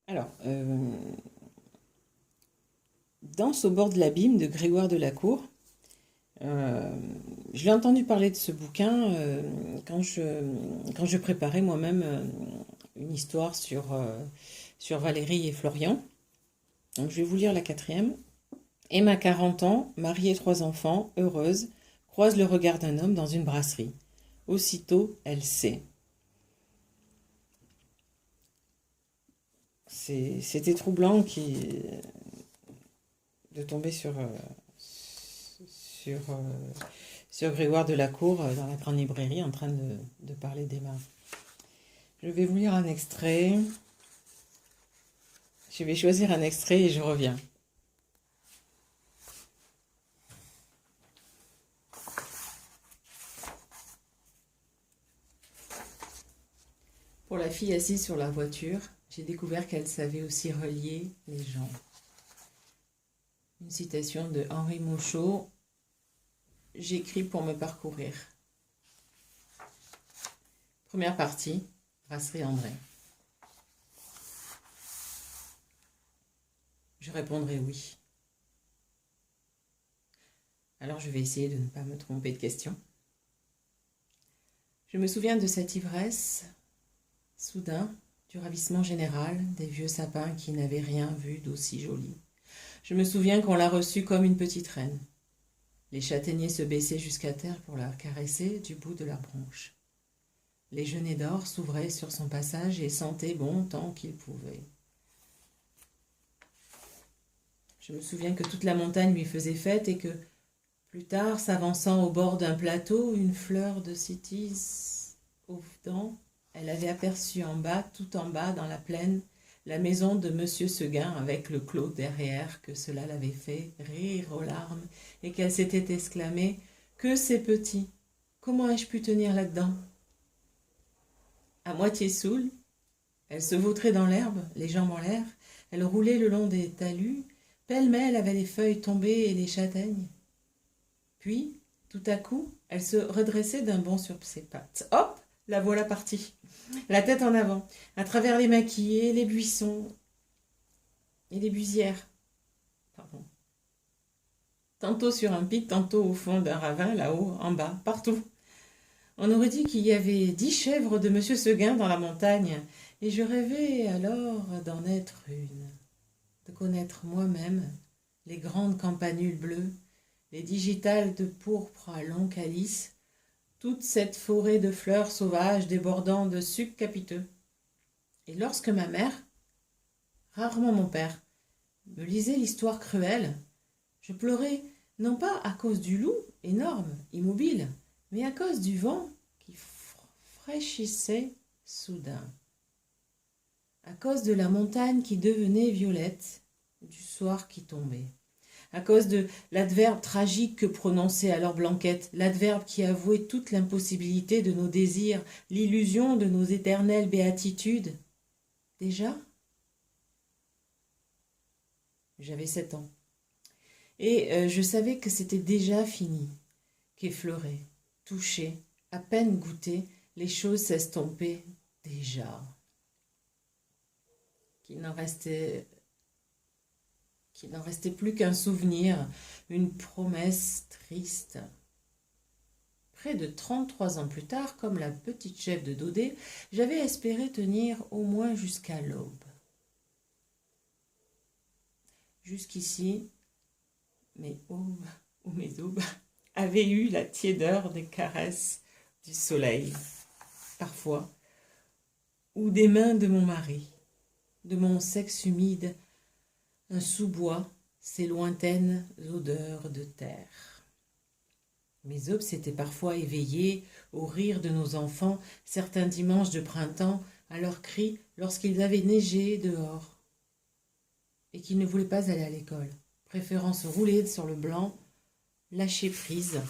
Alors, Danse au bord de l'abîme de Grégoire de la Cour. Je l'ai entendu parler de ce bouquin quand je préparais moi-même une histoire sur Valérie et Florian. Donc, je vais vous lire la quatrième. Emma, 40 ans, mariée, 3 enfants, heureuse, croise le regard d'un homme dans une brasserie. Aussitôt, elle sait. C'était troublant de tomber sur, sur Grégoire de la Cour dans la grande librairie en train de parler d'Emma. Je vais vous lire un extrait. Je vais choisir un extrait et je reviens. Pour la fille assise sur la voiture, j'ai découvert qu'elle savait aussi relier les gens. Une citation de Henri Mouchot. J'écris pour me parcourir. Première partie, Brasserie André. Je répondrai oui. Alors je vais essayer de ne pas me tromper de question. Je me souviens de cette ivresse, soudain, du ravissement général, des vieux sapins qui n'avaient rien vu d'aussi joli. Je me souviens qu'on l'a reçue comme une petite reine. Les châtaigniers se baissaient jusqu'à terre pour la caresser du bout de leurs branches. Les genêts d'or s'ouvraient sur son passage et sentaient bon tant qu'ils pouvaient. Je me souviens que toute la montagne lui faisait fête et que, plus tard, s'avançant au bord d'un plateau, une fleur de cytis au vent, elle avait aperçu en bas, tout en bas, dans la plaine, la maison de Monsieur Seguin avec le clos derrière, que cela l'avait fait rire aux larmes et qu'elle s'était exclamée « Que c'est petit! Comment ai-je pu tenir là-dedans ?» À moitié saoule, elle se vautrait dans l'herbe, les jambes en l'air, elle roulait le long des talus, pêle-mêle avait les feuilles tombées et les châtaignes. Puis, tout à coup, elle se redressait d'un bond sur ses pattes. Hop, la voilà partie, la tête en avant, à travers les maquis, les buissons et les buisières. Pardon. Tantôt sur un pic, tantôt au fond d'un ravin, là-haut, en bas, partout. On aurait dit qu'il y avait 10 chèvres de Monsieur Seguin dans la montagne, et je rêvais alors d'en être une, de connaître moi-même les grandes campanules bleues, les digitales de pourpre à longs calices, toute cette forêt de fleurs sauvages débordant de sucs capiteux. Et lorsque ma mère, rarement mon père, me lisait l'histoire cruelle, je pleurais non pas à cause du loup, énorme, immobile, mais à cause du vent qui fraîchissait soudain, à cause de la montagne qui devenait violette, du soir qui tombait, à cause de l'adverbe tragique que prononçait alors Blanquette, l'adverbe qui avouait toute l'impossibilité de nos désirs, l'illusion de nos éternelles béatitudes. Déjà, j'avais 7 ans, et je savais que c'était déjà fini, qu'effleuré, touché, à peine goûté, les choses s'estompaient déjà, qu'il n'en restait plus qu'un souvenir, une promesse triste. Près de 33 ans plus tard, comme la petite chef de Daudet, j'avais espéré tenir au moins jusqu'à l'aube. Jusqu'ici, mes aubes ou mes aubes avaient eu la tiédeur des caresses du soleil, parfois, ou des mains de mon mari, de mon sexe humide, un sous-bois, ses lointaines odeurs de terre. Mes aubes s'étaient parfois éveillées au rire de nos enfants certains dimanches de printemps, à leurs cris lorsqu'ils avaient neigé dehors et qu'ils ne voulaient pas aller à l'école, préférant se rouler sur le blanc, lâcher prise,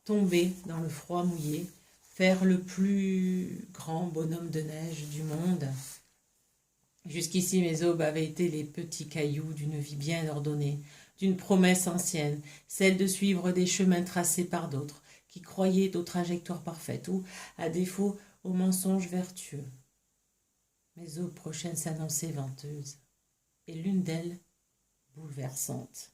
tomber dans le froid mouillé, faire le plus grand bonhomme de neige du monde. Jusqu'ici, mes aubes avaient été les petits cailloux d'une vie bien ordonnée, d'une promesse ancienne, celle de suivre des chemins tracés par d'autres, qui croyaient aux trajectoires parfaites ou, à défaut, aux mensonges vertueux. Mes aubes prochaines s'annonçaient venteuses, et l'une d'elles bouleversante.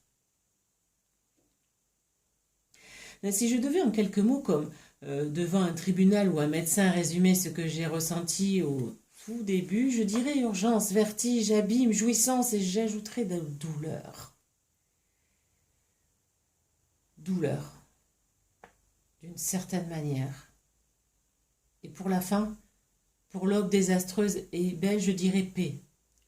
Mais si je devais en quelques mots, comme devant un tribunal ou un médecin, résumer ce que j'ai ressenti au tout début, je dirais urgence, vertige, abîme, jouissance, et j'ajouterais de douleur. Douleur, d'une certaine manière. Et pour la fin, pour l'aube désastreuse et belle, je dirais paix,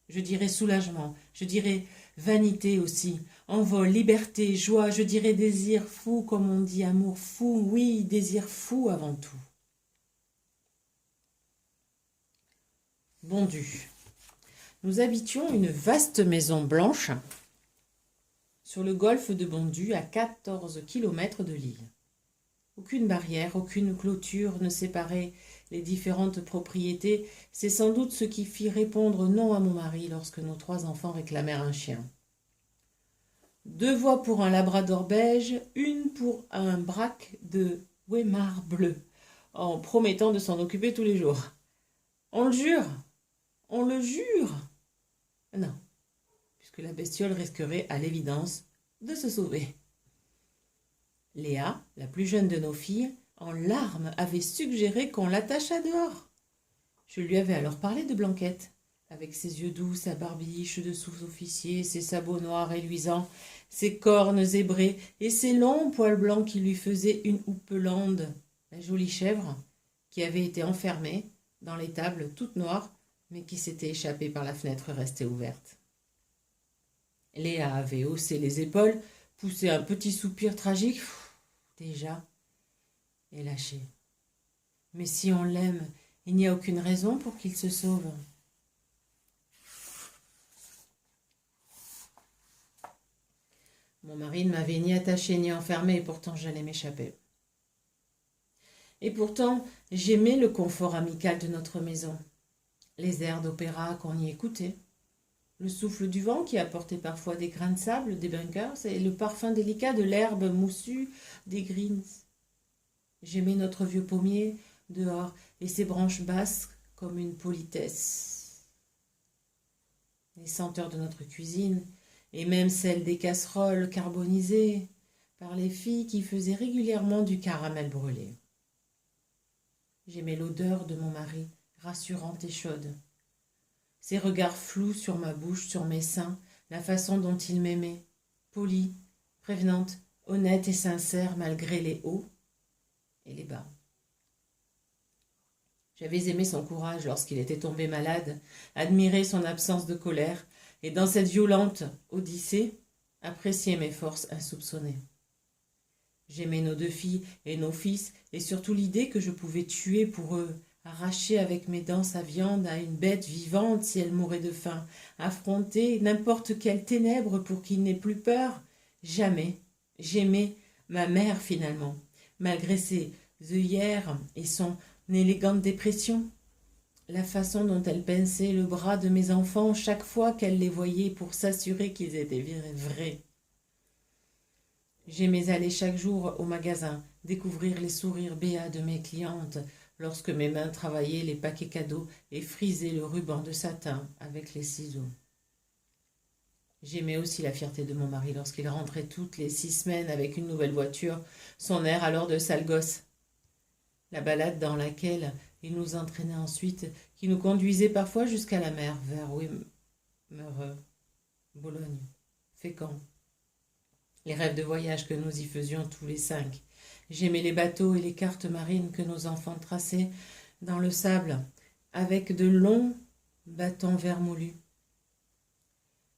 je dirais soulagement, je dirais vanité aussi, envol, liberté, joie, je dirais désir fou, comme on dit amour fou, oui, désir fou avant tout. Bondu. Nous habitions une vaste maison blanche sur le golfe de Bondu, à 14 kilomètres de l'île. Aucune barrière, aucune clôture ne séparait les différentes propriétés. C'est sans doute ce qui fit répondre non à mon mari lorsque nos 3 enfants réclamèrent un chien. 2 voix pour un labrador beige, une pour un braque de Weimar bleu, en promettant de s'en occuper tous les jours. On le jure, on le jure. Non, puisque la bestiole risquerait à l'évidence de se sauver. Léa, la plus jeune de nos filles, en larmes, avait suggéré qu'on l'attachât dehors. Je lui avais alors parlé de Blanquette, avec ses yeux doux, sa barbiche de sous-officier, ses sabots noirs et luisants, ses cornes zébrées et ses longs poils blancs qui lui faisaient une houppelande, la jolie chèvre, qui avait été enfermée dans l'étable toute noire, mais qui s'était échappée par la fenêtre restée ouverte. Léa avait haussé les épaules, poussé un petit soupir tragique, déjà, et lâché. Mais si on l'aime, il n'y a aucune raison pour qu'il se sauve. Mon mari ne m'avait ni attaché ni enfermé, et pourtant j'allais m'échapper. Et pourtant, j'aimais le confort amical de notre maison, les airs d'opéra qu'on y écoutait, le souffle du vent qui apportait parfois des grains de sable, des bunkers, et le parfum délicat de l'herbe moussue des greens. J'aimais notre vieux pommier dehors et ses branches basses comme une politesse. Les senteurs de notre cuisine, et même celles des casseroles carbonisées par les filles qui faisaient régulièrement du caramel brûlé. J'aimais l'odeur de mon mari, rassurante et chaude. Ses regards flous sur ma bouche, sur mes seins, la façon dont il m'aimait, polie, prévenante, honnête et sincère malgré les hauts et les bas. J'avais aimé son courage lorsqu'il était tombé malade, admiré son absence de colère, et dans cette violente odyssée, apprécié mes forces insoupçonnées. J'aimais nos 2 filles et nos fils, et surtout l'idée que je pouvais tuer pour eux, arracher avec mes dents sa viande à une bête vivante si elle mourait de faim, affronter n'importe quelle ténèbre pour qu'il n'ait plus peur. Jamais j'aimais ma mère finalement, malgré ses œillères et son élégante dépression. La façon dont elle pinçait le bras de mes enfants chaque fois qu'elle les voyait pour s'assurer qu'ils étaient vrais. J'aimais aller chaque jour au magasin, découvrir les sourires béats de mes clientes lorsque mes mains travaillaient les paquets cadeaux et frisaient le ruban de satin avec les ciseaux. J'aimais aussi la fierté de mon mari lorsqu'il rentrait toutes les 6 semaines avec une nouvelle voiture, son air alors de sale gosse. La balade dans laquelle il nous entraînait ensuite, qui nous conduisait parfois jusqu'à la mer, vers Wimereux, Bologne, Fécamp. Les rêves de voyage que nous y faisions tous les 5. J'aimais les bateaux et les cartes marines que nos enfants traçaient dans le sable, avec de longs bâtons vermoulus.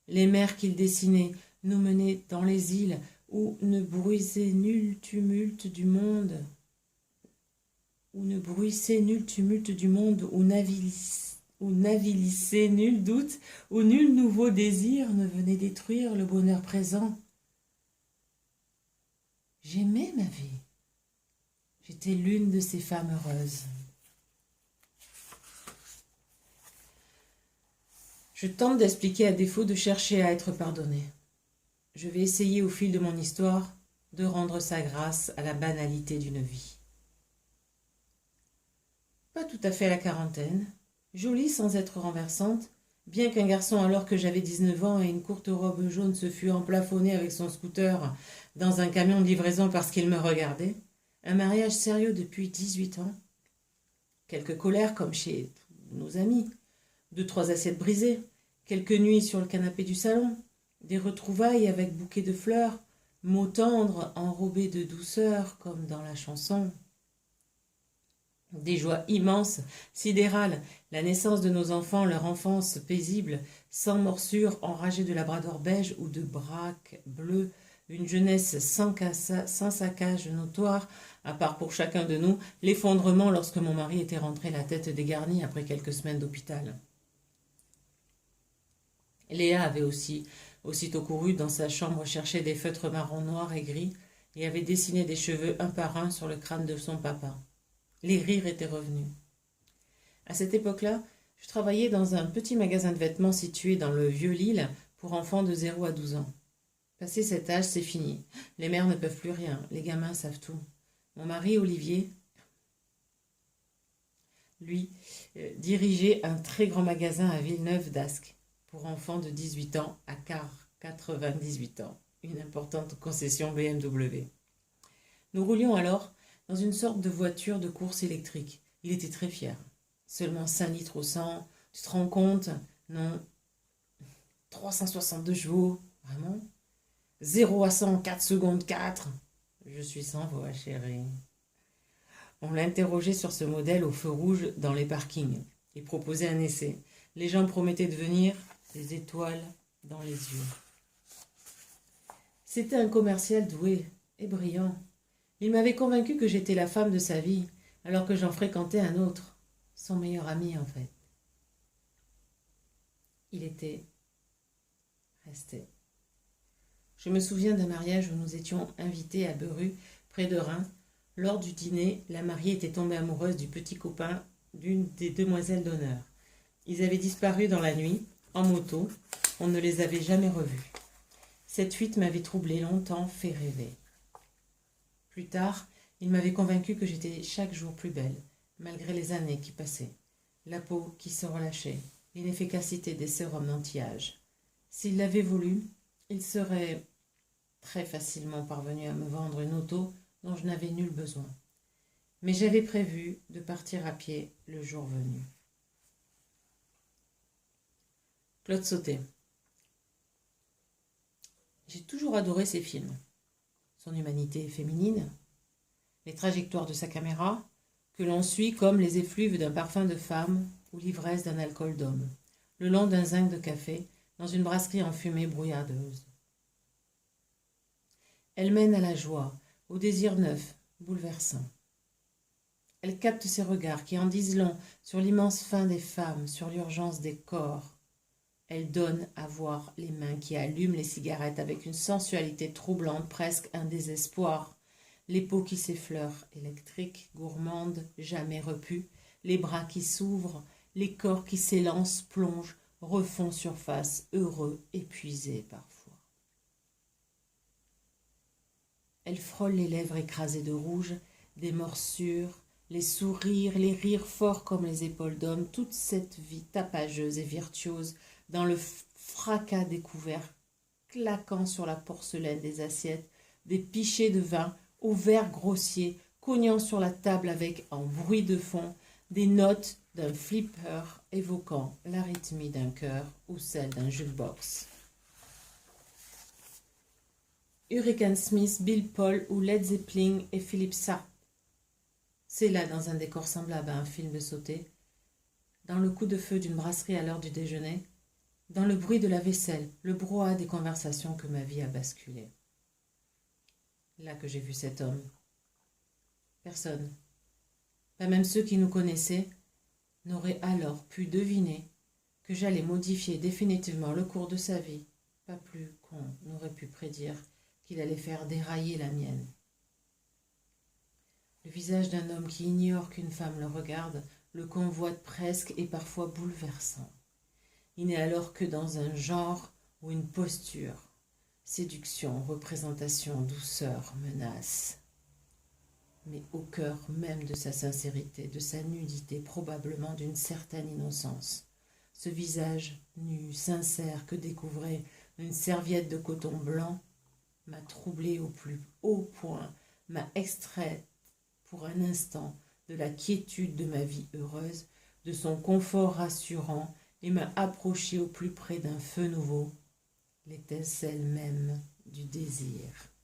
Les mers qu'ils dessinaient nous menaient dans les îles où ne bruissait nul tumulte du monde, où n'avilissait nul doute, où nul nouveau désir ne venait détruire le bonheur présent. J'aimais ma vie. J'étais l'une de ces femmes heureuses. Je tente d'expliquer à défaut de chercher à être pardonnée. Je vais essayer au fil de mon histoire de rendre sa grâce à la banalité d'une vie. Pas tout à fait à la quarantaine, Jolie sans être renversante, bien qu'un garçon alors que j'avais 19 ans et une courte robe jaune se fût emplafonné avec son scooter dans un camion de livraison parce qu'il me regardait, un mariage sérieux depuis 18 ans, quelques colères comme chez nos amis, 2-3 assiettes brisées, quelques nuits sur le canapé du salon, des retrouvailles avec bouquets de fleurs, mots tendres enrobés de douceur comme dans la chanson. Des joies immenses, sidérales, la naissance de nos enfants, leur enfance paisible, sans morsure, enragée de labrador beige ou de braque bleu, une jeunesse sans saccage notoire, à part pour chacun de nous, l'effondrement lorsque mon mari était rentré la tête dégarnie après quelques semaines d'hôpital. Léa avait aussitôt couru dans sa chambre chercher des feutres marron noirs et gris et avait dessiné des cheveux un par un sur le crâne de son papa. Les rires étaient revenus. À cette époque-là, je travaillais dans un petit magasin de vêtements situé dans le Vieux-Lille pour enfants de 0 à 12 ans. Passé cet âge, c'est fini. Les mères ne peuvent plus rien, les gamins savent tout. Mon mari, Olivier, lui, dirigeait un très grand magasin à Villeneuve d'Ascq pour enfants de 18 ans à 98 ans, une importante concession BMW. Nous roulions alors dans une sorte de voiture de course électrique. Il était très fier. Seulement 5 litres au 100, tu te rends compte? Non. 362 chevaux, vraiment? 0 à 100 en 4 secondes 4. Je suis sans voix, chérie. On l'interrogeait sur ce modèle au feu rouge dans les parkings et proposait un essai. Les gens promettaient de venir, des étoiles dans les yeux. C'était un commercial doué et brillant. Il m'avait convaincu que j'étais la femme de sa vie, alors que j'en fréquentais un autre, son meilleur ami en fait. Il était resté. Je me souviens d'un mariage où nous étions invités à Beru, près de Reims. Lors du dîner, la mariée était tombée amoureuse du petit copain d'une des demoiselles d'honneur. Ils avaient disparu dans la nuit, en moto. On ne les avait jamais revus. Cette fuite m'avait troublée longtemps, fait rêver. Plus tard, il m'avait convaincue que j'étais chaque jour plus belle, malgré les années qui passaient. La peau qui se relâchait, l'inefficacité des sérums d'anti-âge. S'il l'avait voulu, il serait très facilement parvenu à me vendre une auto dont je n'avais nul besoin. Mais j'avais prévu de partir à pied le jour venu. Claude Sautet. J'ai toujours adoré ses films. Son humanité féminine, les trajectoires de sa caméra, que l'on suit comme les effluves d'un parfum de femme ou l'ivresse d'un alcool d'homme, le long d'un zinc de café, dans une brasserie enfumée brouillardeuse. Elle mène à la joie, au désir neuf, bouleversant. Elle capte ses regards qui en disent long sur l'immense faim des femmes, sur l'urgence des corps. Elle donne à voir les mains qui allument les cigarettes avec une sensualité troublante, presque un désespoir. Les peaux qui s'effleurent, électriques, gourmandes, jamais repues. Les bras qui s'ouvrent, les corps qui s'élancent, plongent, refont surface, heureux, épuisés parfois. Elle frôle les lèvres écrasées de rouge, des morsures, les sourires, les rires forts comme les épaules d'homme, toute cette vie tapageuse et virtuose, dans le fracas des couverts, claquant sur la porcelaine des assiettes, des pichets de vin, aux verres grossiers, cognant sur la table avec, en bruit de fond, des notes d'un flipper évoquant l'arythmie d'un cœur ou celle d'un jukebox. Hurricane Smith, Bill Paul ou Led Zeppelin et Philippe Sartre. C'est là, dans un décor semblable à un film de Sautet, dans le coup de feu d'une brasserie à l'heure du déjeuner, dans le bruit de la vaisselle, le brouhaha des conversations que ma vie a basculé. Là que j'ai vu cet homme. Personne, pas même ceux qui nous connaissaient, n'auraient alors pu deviner que j'allais modifier définitivement le cours de sa vie, pas plus qu'on n'aurait pu prédire qu'il allait faire dérailler la mienne. Le visage d'un homme qui ignore qu'une femme le regarde, le convoite presque et parfois bouleversant. Il n'est alors que dans un genre ou une posture. Séduction, représentation, douceur, menace. mais au cœur même de sa sincérité, de sa nudité, probablement d'une certaine innocence. Ce visage nu, sincère, que découvrait une serviette de coton blanc, m'a troublée au plus haut point, m'a extraite pour un instant de la quiétude de ma vie heureuse, de son confort rassurant, et m'a approchée au plus près d'un feu nouveau, l'étincelle même du désir.